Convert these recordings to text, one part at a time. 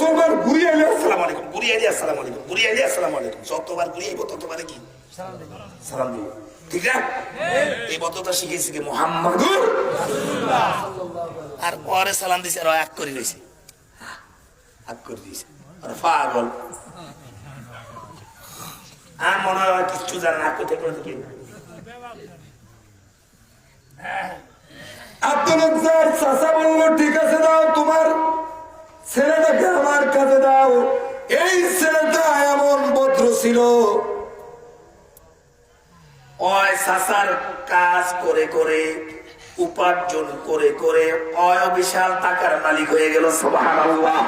মুসলমান ঘুরিয়ে এলে আসসালামু আলাইকুম, ঘুরিয়ে এলে আসসালামু আলাইকুম, ঘুরিয়ে এলে আসসালামু আলাইকুম, যতবার ঘুরিয়েবো ততবারে কি সালাম দিব, ঠিক না? এই বদলটা শিখেছি কি মুহাম্মাদুর রাসূলুল্লাহ। আর পরে সালাম দিছে আর এক করে রয়েছে, এক করে দিয়েছে আর পাগল। আর মনে হয় কিছু জানে না, কোথায় করে কি আব্দুল রাজ্জাক চাচা বলল ঠিক আছে দাও, তোমার ছেলেটাকে আমার কাছে দাও। এই ছেলেটা এমন ভদ্র ছিল, ওই চাচার কাজ করে করে উপার্জন করে করে ওই বিশাল টাকার মালিক হয়ে গেল। সুবহানাল্লাহ।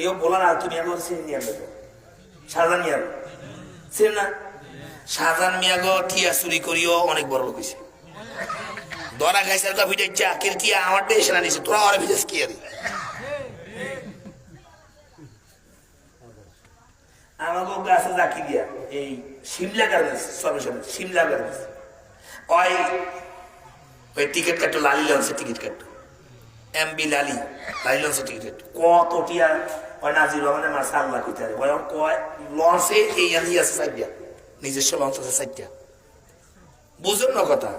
এও বলা না তুমি এখন সিনিয়র দেবো শাহজাহান মিয়া ছিল না? শাহজাহান মিয়া গো টিয়া চুরি করিও অনেক বড় লোক হয়েছে, ধরা খাইছে ভিটাইছে আখের কি আমার দেশে না নিছে, তোরা ওরা ভিজেস কি আরে আমাকে গাছে জাকি দিয়া এই সিমলা গার্মেন্টস সর্বসাধারণ সিমলা গার্মেন্টস ওই টিকিট কাটতো, লালি লঞ্চের টিকিট কাটতো, এমবি লালি লালি লঞ্চের টিকিট কত টিয়া ওই নাজির রহমানের মাসে আল্লাহ কইতে পারে ওই কয় লঞ্চে এই আনি আছে সাইডটা, নিজস্ব লঞ্চ আছে সাইডটা, বুঝুন না কথা।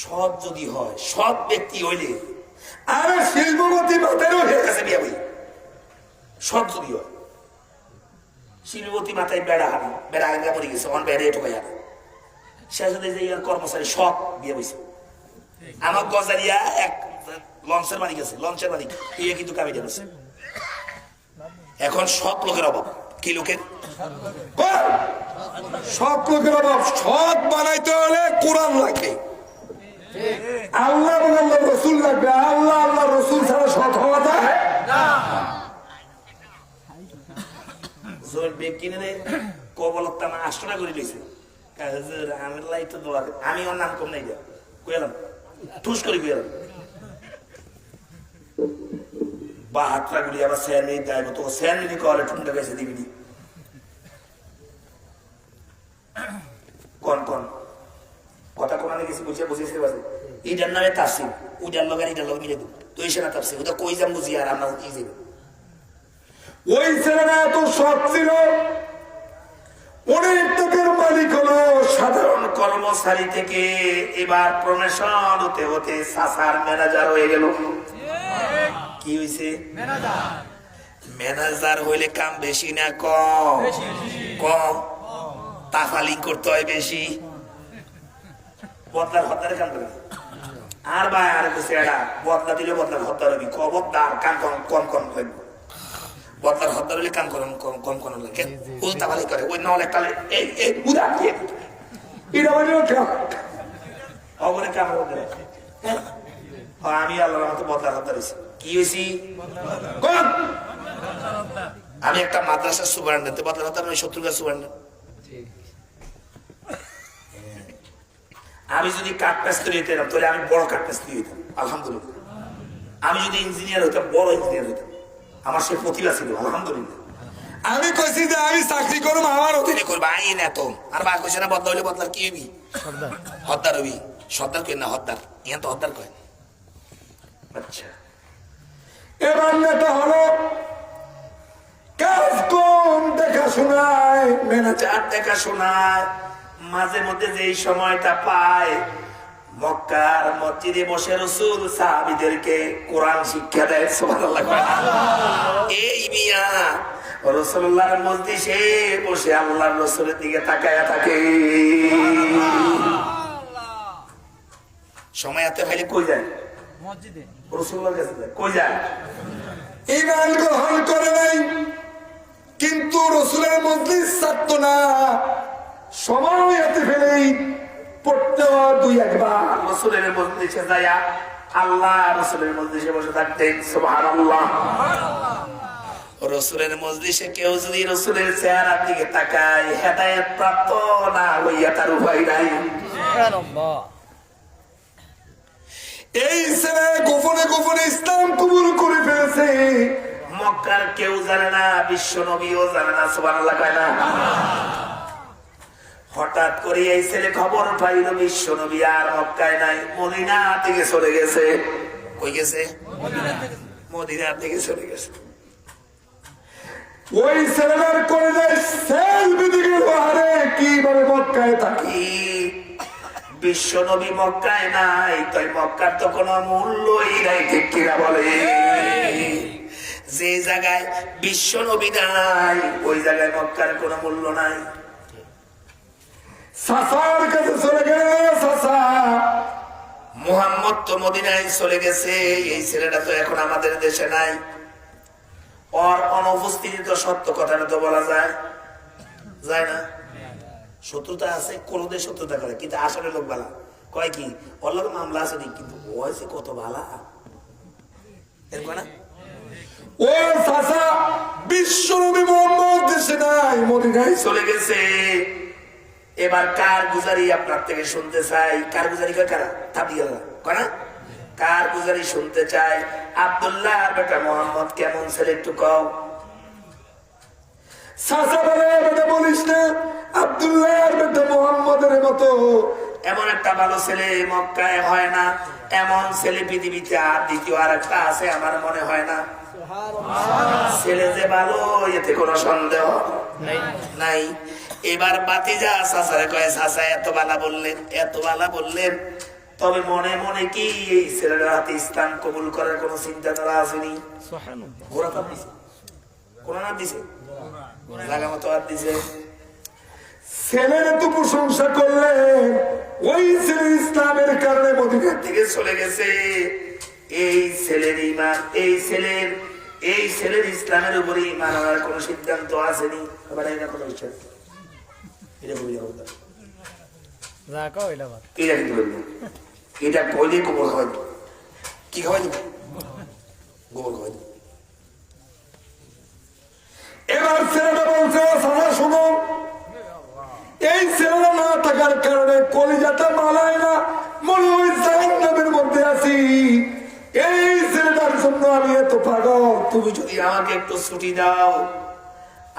সৎ যদি হয়, সৎ ব্যক্তি হইলে আরে শিল্পপতি মাথায় হয়ে গেছে বিয়া বই, সৎ যদি হয় শিল্পপতি মাথায় বেড়া হারা বেড়া আগে পড়ে গেছে অন বেড়ে ঢোকাই হারা, সে যদি যে কর্মচারী সৎ বিয়ে বইছে। আমার গজারিয়া এক লঞ্চের মালিক আছে, লঞ্চের মালিক ইয়ে কিন্তু কামিয়ে আছে। এখন সৎ লোকের অভাব, কি লোকের? সৎ লোকের অভাব। সৎ বানাইতে হলে কোরআন লাগবে, আল্লাহ এবং আল্লাহ রসুল লাগবে। আল্লাহ আল্লাহ রসুল ছাড়া সৎ হওয়া যায় না। আমি ওর নাম কম নাই গেলাম ঠুস করে গেলাম বা হাতরা গুলি আবার স্যান্ডি দেয় তো স্যান্ডি করে ঠুনটা গেছে দিবি কোন কোন কথা কোরআনে গেছি বুঝে বুঝেছে এইটার নামে তাফসীর, ওইটার লগে এইটার লগে মিলে দেব তো এই সেনা তাফসীর ওটা কই যাম বুঝি আর আমরা কি যাবো। ওই ছেলেরা এত সৎ ছিল, অনেক টাকার মালিক হলো, সাধারণ কর্মচারী থেকে এবার প্রমোশন হতে হতে সাসার ম্যানেজার হয়ে গেল। কি হয়েছে? ম্যানেজার হইলে কাম বেশি না কম? কম। তাফালিং করতে হয় বেশি, বদলার হত্যারে কাম করে। আর ভাই আর কিছু এটা বদলা দিলে বদলার হত্যা রবি কবদার কাম কম কম লাগবে, বদলার হত্যা হলে কাম করেন কম কম কম লাগে, উল্টা ভালি করে ওই নল একটা অবরে কাম আমি আল্লাহর মতো বদলার হত্যা রয়েছি। কি হয়েছি? আমি একটা মাদ্রাসার সুপারিনটেন্ডেন্ট, বদলার হত্যা নয় শত্রুঘাত সুপারিনটেন্ডেন্ট। আমি যদি কাঠমিস্ত্রি হইতাম তাহলে আমি বড় কাঠমিস্ত্রি হইতাম আলহামদুলিল্লাহ। আমি যদি ইঞ্জিনিয়ার হইতাম বড় ইঞ্জিনিয়ার হইতাম, আমার সে প্রতিভা ছিল আলহামদুলিল্লাহ। আমি কইছি যে আমি চাকরি করবো আমার অধীনে করবো আইন এত আর বা কইছে না বদলা হইলে বদলার কি হবি? হদ্দার হবি। সর্দার কই না হদ্দার, ইহান তো হদ্দার কয়। আচ্ছা এবার নেতা হলো কাজ কম দেখাশোনায়, ম্যানেজার দেখাশোনায়, মাঝে মধ্যে যেই সময়টা পায় মক্কার মসজিদে বসে রাসূল সাহাবীদেরকে কোরআন শিক্ষা দেয়। সুবহানাল্লাহ। এই মিয়া রাসূলুল্লাহর মজলিসে বসে আল্লাহর রাসূলের দিকে তাকায়া থাকে। সময় হাতে ফেলে কই যায়? মসজিদে। রাসূলুল্লাহর কাছে যায়। কই যায়? ঈমান গ্রহণ করে নাই কিন্তু রাসূলের মজলিস ছাড়তো না, সময় হাতে ফেলেই পড়তে দুই একবার রাসূলের মজলিসে যায়া আল্লাহ রাসূলের মজলিসে বসে থাকতেন। সুবহানাল্লাহ। রাসূলের মজলিসে কেউ যদি রাসূলের চেহারার দিকে তাকায় হেদায়েত প্রাপ্ত না হইয়া তার উপায় নাই। সুবহানাল্লাহ। এই ছেলে গোপনে গোপনে ইসলাম কবুল করে ফেলেছে, মক্কার কেউ জানে না, বিশ্ব নবীও জানে না। সুবহানাল্লাহ কয় না? হঠাৎ করে এই ছেলে খবর পাইল বিশ্ব নবী আর মক্কায় নাই, মদিনা থেকে চলে গেছে। কই গেছে? মদিনার দিকে চলে গেছে। ওই ছেলেটার করে যায় সেলফি দিকে বাহারে কিভাবে মক্কায় থাকি। বিশ্ব নবী মক্কায় নাই, তাই মক্কার তো কোনো মূল্যই নাই, ঠিক কিনা বলে? যে জায়গায় বিশ্ব নবী নাই ওই জায়গায় মক্কার কোনো মূল্য নাই। সাসার কাছে চলে গেল। সাসা মুহাম্মদ তো মদিনায় চলে গেছে, এই ছেলেটা তো এখন আমাদের দেশে নাই। ওর অনুপস্থিতি তো সত্য কথাটা তো বলা যায় যায় না। শত্রুতা আছে, কোনদের শত্রুতা করে, কিন্তু আসলে লোক ভালা। কয় কি ওর লোক মামলা আছে নি, কিন্তু ও আছে কত ভালা, এরকম না? ও সাসা বিশ্ব নবী মুহাম্মদ দেশে নাই, মদিনায় চলে গেছে। এবার কার গুজারি আপনার থেকে শুনতে চাই। কার গুজারি কয় কারা? তাবলিগরা কয় না? কার গুজারি শুনতে চাই? আব্দুল্লাহ বেটা মোহাম্মদ কেমন ছেলে একটু কও। সাসা বলে বেটা বলিস না, আব্দুল্লাহ বেটা মুহাম্মদের মতো এমন একটা ভালো ছেলে মক্কায় হয় না, এমন ছেলে পৃথিবীতে আর দ্বিতীয় আর একটা আছে আমার মনে হয় না। ছেলে যে ভালো এতে কোনো সন্দেহ নাই। এবার বাতিজা চাচারে কয়, চাচা এত বালা বললেন, এত বালা বললেন, তবে মনে মনে কি এই ছেলের হাতে ইসলাম কবুল করার কোন চিন্তাধারা আসেনি? ঘোরা তো দিছে, কোন না দিছে, জায়গা মতো আর দিছে। ছেলের এত প্রশংসা করলেন, ওই ছেলে ইসলামের কারণে মদিনার দিকে চলে গেছে। এই ছেলের ইমান, এই ছেলের ইসলামের উপরে ইমান আনার কোন সিদ্ধান্ত আসেনি। এবার এটা কথা হচ্ছে, এটা বলি এটা কইলে গোবর খাওয়াই দিব। কি খাওয়াই দিব? গোবর খাওয়াই দিব। এবার ছেলেটা বলছে, সারা শুনো, এই ছেলেটা না থাকার কারণে কলিজাটা মালায় না, মনে হয় জাহান্নামের মধ্যে আছি। এই ছেলেটার জন্য আমি এত পাগল। তুমি যদি আমাকে একটু ছুটি দাও,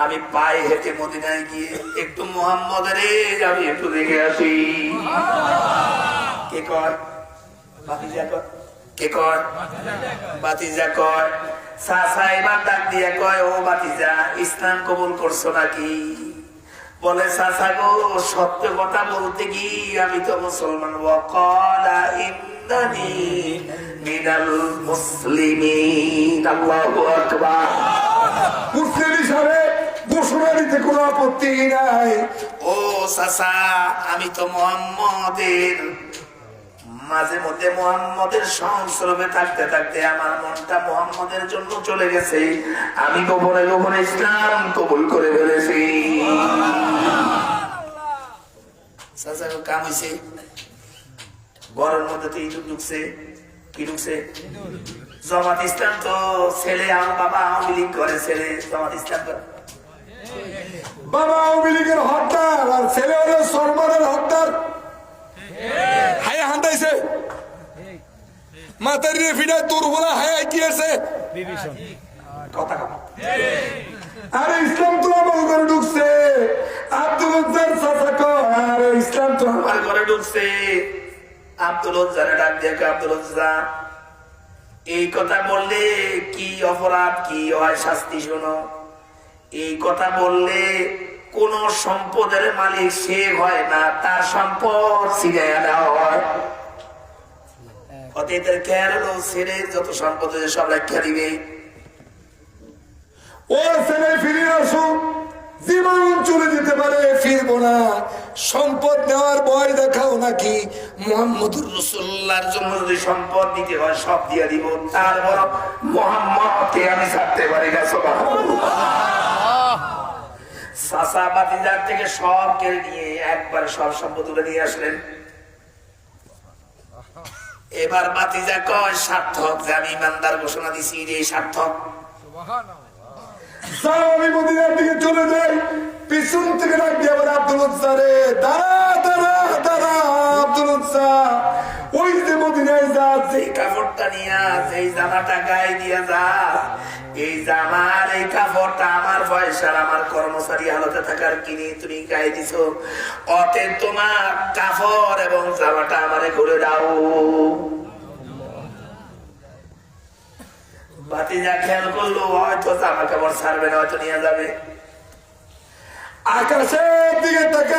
আমি পায়ে হেঁটে মদিনায় গিয়ে একটু মুহাম্মদের আমি একটু দেখে আসি। কে কর? বাতিজা কর। কে কর? বাতিজা কর। চাচা এবার ডাক দিয়ে কয়, ও বাতিজা ইসলাম কবুল করছো নাকি? বলে, চাচা গো সত্য কথা বলতে কি আমি তো মুসলমান। ওয়াকালা ইন্নানি মিনাল মুসলিমিন। আল্লাহু আকবার। মুসলিম হিসাবে ঘোষণা দিতে কোনো আপত্তি নাই। ও চাচা, আমি তো মুহাম্মদের মাঝে মধ্যে মুহাম্মদের সংস্রবে থাকতে থাকতে আমার মনটা মুহাম্মদের জন্য চলে গেছে। আমি গোপনে গোপনে ইসলাম কবুল করে ফেলেছি। চাচা কাম হয়েছে, ঘরের মধ্যে তো ইঁদুর ঢুকছে। কি ঢুকছে? জামাত ইসলাম তো ছেলে, আমার বাবা আওয়ামী লীগ করে, ছেলে জামাত ইসলাম করে। বাবা আওয়ামী লীগের হকদার আর ছেলে হলো সরমানের হকদার। হায়া হান্দাইছে মাতার রে ফিডা তোর বলা হায়া কি আছে কথা কথা। আরে ইসলাম তো আমার ঘরে ঢুকছে। আব্দুল উজ্জার চাচা কয়, আরে ইসলাম তো আমার ঘরে ঢুকছে। আব্দুল উজ্জারে ডাক দিয়ে, আব্দুল উজ্জা এই কথা বললে কি অপরাধ, কি হয় শাস্তি শোনো। এই কথা বললে কোন সম্পদের মালিক সে হয় না, তার সম্পদ ছিনিয়ে দেওয়া হয়। অতীতের খেয়াল হলো ছেলে যত সম্পদ সব রেখে দিবে। ও ছেলে ফিরে আসো, জীবন চলে যেতে পারে, ফিরবো না। সম্পদ নেওয়ার ভয় দেখাও নাকি? মুহাম্মদুর রাসূলুল্লাহর জন্য যদি সম্পদ দিতে হয় সব দিয়ে দিব, তার বড় মুহাম্মদকে আমি ছাড়তে পারি না। সুবহানাল্লাহ। চাচা বাতিজার থেকে সব কেড়ে নিয়ে একবার সব সম্পদ তুলে নিয়ে আসলেন। এবার বাতিজা কয়, সার্থক যে আমি ইমানদার ঘোষণা দিছি, রে সার্থক। আমি মদিনার দিকে চলে যাই, পিছন থেকে ডাক দিয়ে বলে, আব্দুল উজ্জা রে, দাঁড়া দাঁড়া দাঁড়া। আব্দুল উজ্জা ওই যে মদিনায় যা, যেই কাপড়টা নিয়া, যেই জামাটা গায়ে দিয়া যা, এই জামার এই কাপড়টা আমার পয়সার, আমার কর্মচারী হালতে থাকার কিনে তুমি গায়ে দিছো। অতএব তোমার কাপড় এবং জামাটা আমারে ঘুরে দাও। ভাতিজা খেয়াল করলো হয়তো জামা কাপড় ছাড়বে না, হয়তো নিয়ে যাবে। আকাশের দিকে তাকে